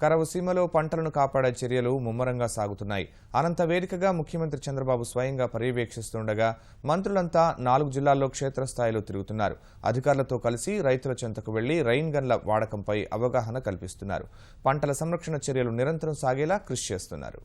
కరవు సీమలో పంటలను కాపాడే చర్యలు ముమ్మరంగా సాగుతున్నాయి. అనంత వేదికగా ముఖ్యమంత్రి చంద్రబాబు స్వయంగా పర్యవేక్షిస్తుండగా మంత్రులంతా 4 జిల్లాల్లో క్షేత్రస్థాయిలో తిరుగుతున్నారు. అధికారులతో కలిసి రైతుల చెంతకు వెళ్లి రైన్ గన్ల వాడకంపై అవగాహన కల్పిస్తున్నారు. పంటల సంరక్షణ చర్యలు నిరంతరం సాగేలా కృషి చేస్తున్నారు.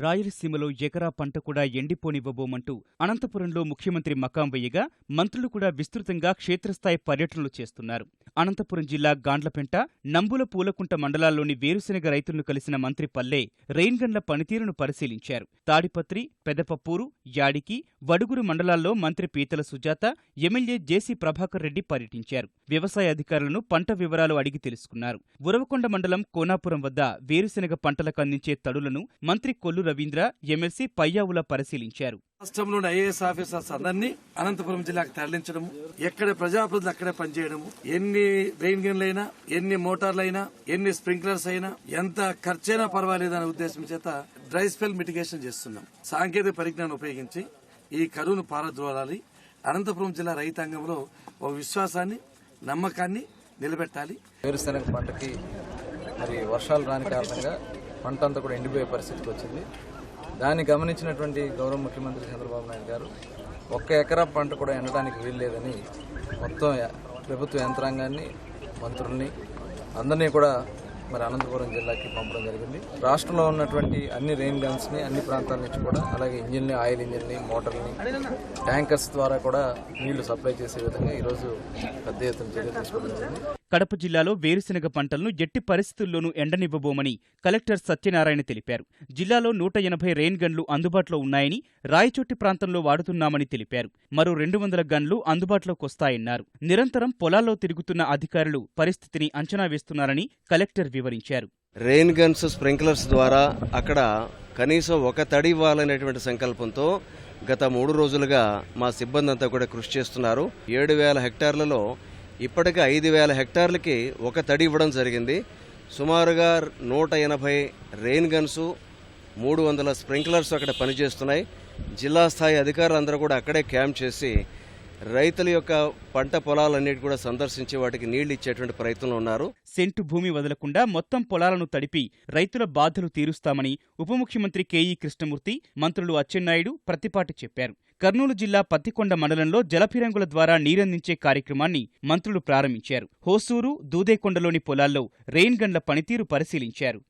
రాయలసీమలో ఎకరా పంట కూడా ఎండిపోనివ్వబోమంటూ అనంతపురంలో ముఖ్యమంత్రి మకాం వేయగా మంత్రులు కూడా విస్తృతంగా క్షేత్రస్థాయి పర్యటనలు చేస్తున్నారు. అనంతపురం జిల్లా గాండ్లపెంట, నంబుల పూలకుంట మండలాల్లోని వేరుశెనగ రైతులను కలిసిన మంత్రి పల్లె రెయిన్ గన్ల పనితీరును పరిశీలించారు. తాడిపత్రి, పెదపప్పూరు, యాడికి, వడుగురు మండలాల్లో మంత్రి పీతల సుజాత, ఎమ్మెల్యే జేసీ ప్రభాకర్ రెడ్డి పర్యటించారు. వ్యవసాయ అధికారులను పంట వివరాలు అడిగి తెలుసుకున్నారు. ఉరవకొండ మండలం కోనాపురం వద్ద వేరుశెనగ పంటలకు అందించే తడులను మంత్రి కొల్లు రవీంద్ర, ఎమ్మెల్సీ పయ్యావుల పరిశీలించారు. రాష్ట్రంలోని ఐఏఎస్ ఆఫీసర్స్ అందరినీ అనంతపురం జిల్లాకు తరలించడం, ఎక్కడ ప్రజాప్రతినిధులు అక్కడే పనిచేయడం, ఎన్ని రెయిన్ గన్లైనా, ఎన్ని మోటార్లైనా, ఎన్ని స్ప్రింక్లర్స్ అయినా, ఎంత ఖర్చైనా పర్వాలేదనే ఉద్దేశం చేత డ్రై స్పెల్ మిటిగేషన్ చేస్తున్నాం. సాంకేతిక పరిజ్ఞానం ఉపయోగించి ఈ కరువును పారద్రోలాలి. అనంతపురం జిల్లా రైతాంగంలో ఒక విశ్వాసాన్ని, నమ్మకాన్ని నిలబెట్టాలి. వేరుశెనగ పంటకి మరి వర్షాలు రాని కారణంగా పంట అంతా కూడా ఎండిపోయే పరిస్థితికి వచ్చింది. దాన్ని గమనించినటువంటి గౌరవ ముఖ్యమంత్రి చంద్రబాబు నాయుడు గారు 1 ఎకరా పంట కూడా ఎండడానికి వీల్లేదని మొత్తం ప్రభుత్వ యంత్రాంగాన్ని, మంత్రుల్ని అందరినీ కూడా మరి అనంతపురం జిల్లాకి పంపడం జరిగింది. రాష్ట్రంలో ఉన్నటువంటి అన్ని రెయిన్ గన్స్ ని అన్ని ప్రాంతాల నుంచి కూడా, అలాగే ఇంజిన్ని, ఆయిల్ ఇంజిన్ని, మోటార్ని, ట్యాంకర్స్ ద్వారా కూడా నీళ్లు సప్లై చేసే విధంగా ఈరోజు పెద్ద ఎత్తున చర్య తీసుకోవడం జరిగింది. కడప జిల్లాలో వేరుశెనగ పంటలను ఎట్టి పరిస్థితుల్లోనూ ఎండనివ్వబోమని కలెక్టర్ సత్యనారాయణ తెలిపారు. జిల్లాలో 180 రెయిన్ గన్లు అందుబాటులో ఉన్నాయని, రాయచోటి ప్రాంతంలో వాడుతున్నామని తెలిపారు. మరో 200 గన్లు అందుబాటులోకొస్తాయన్నారు. నిరంతరం పొలాల్లో తిరుగుతున్న అధికారులు పరిస్థితిని అంచనా వేస్తున్నారని కలెక్టర్ వివరించారు. రెయిన్ గన్స్, స్ప్రింక్లర్స్ ద్వారా అక్కడ కనీసం 1 తడి ఇవ్వాలనేటువంటి సంకల్పంతో గత 3 రోజులుగా మా సిబ్బంది అంతా కూడా కృషి చేస్తున్నారు. 7,000 హెక్టార్లలో ఇప్పటికే 5,000 హెక్టార్లకి 1 తడి ఇవ్వడం జరిగింది. సుమారుగా 180 రెయిన్ గన్స్, 300 స్ప్రింక్లర్స్ అక్కడ పనిచేస్తున్నాయి. జిల్లా స్థాయి అధికారులందరూ కూడా అక్కడే క్యాంప్ చేసి రైతుల యొక్క పంట పొలాలన్నిటి కూడా సందర్శించి వాటికి నీళ్లు ఇచ్చేటువంటి ప్రయత్నంలో ఉన్నారు. సెంటు భూమి వదలకుండా మొత్తం పొలాలను తడిపి రైతుల బాధలు తీరుస్తామని ఉప ముఖ్యమంత్రి కేఈ కృష్ణమూర్తి, మంత్రులు అచ్చెన్నాయుడు, ప్రత్తిపాటి చెప్పారు. కర్నూలు జిల్లా పత్తికొండ మండలంలో జలఫిరంగుల ద్వారా నీరందించే కార్యక్రమాన్ని మంత్రులు ప్రారంభించారు. హోసూరు, దూదేకొండలోని పొలాల్లో రెయిన్ గన్ల పనితీరు పరిశీలించారు.